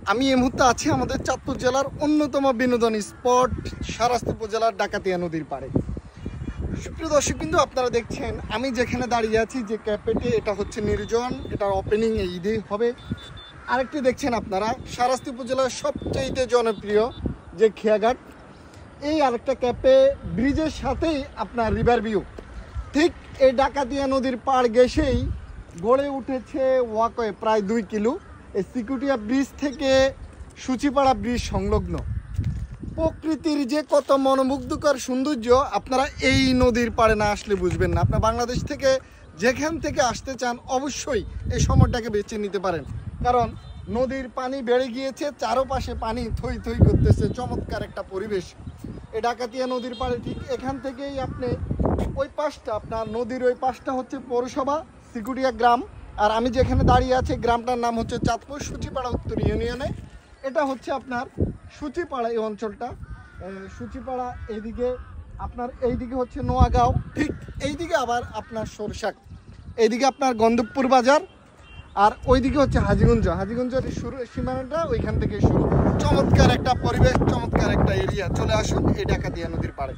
আমি এই মুহূর্তে আছি আমাদের চাঁদপুর জেলার অন্যতম বিনোদন স্পট শারাস্তি উপজেলার ডাকাতিয়া নদীর পাড়ে। সুপ্রিয় দর্শক, কিন্তু আপনারা দেখছেন আমি যেখানে দাঁড়িয়ে আছি যে ক্যাফেটি, এটা হচ্ছে নির্জন, এটার ওপেনিং এই ঈদেই হবে। আরেকটি দেখছেন আপনারা শারাস্তি উপজেলার সবচেয়ে জনপ্রিয় যে খেয়াঘাট, এই আরেকটা ক্যাফে ব্রিজের সাথেই আপনার রিভার ভিউ। ঠিক এই ডাকাতিয়া নদীর পাড় ঘেঁষেই গড়ে উঠেছে ওয়াকওয়ে প্রায় 2 কিলো। এই সিকিউরিটিয়া ব্রিজ থেকে সূচিপাড়া ব্রিজ সংলগ্ন প্রকৃতির যে কত মনোমুগ্ধকর সৌন্দর্য আপনারা এই নদীর পাড়ে না আসলে বুঝবেন না। আপনার বাংলাদেশ থেকে যেখান থেকে আসতে চান অবশ্যই এই সময়টাকে বেছে নিতে পারেন, কারণ নদীর পানি বেড়ে গিয়েছে, চারপাশে পানি থই থই করতেছে, চমৎকার একটা পরিবেশ। এই ডাকাতিয়া নদীর পাড়ে ঠিক এখান থেকেই আপনি ওই পাশটা, আপনার নদীর ওই পাশটা হচ্ছে পৌরসভা সিকুটিয়া গ্রাম, আর আমি যেখানে দাঁড়িয়ে আছি গ্রামটার নাম হচ্ছে চাঁদপুর সূচিপাড়া উত্তর ইউনিয়নে। এটা হচ্ছে আপনার সূচিপাড়া এই অঞ্চলটা, সূচিপাড়া এইদিকে, আপনার এইদিকে হচ্ছে নোয়াগাঁও, ঠিক এইদিকে আবার আপনার সরষাক, এইদিকে আপনার গন্ধবপুর বাজার, আর ওইদিকে হচ্ছে হাজীগঞ্জ। হাজীগঞ্জের শুরু সীমানাটা ওইখান থেকে শুরু। চমৎকার একটা পরিবেশ, চমৎকার একটা এরিয়া। চলে আসুন এই ডাকাতিয়া নদীর পাড়ে।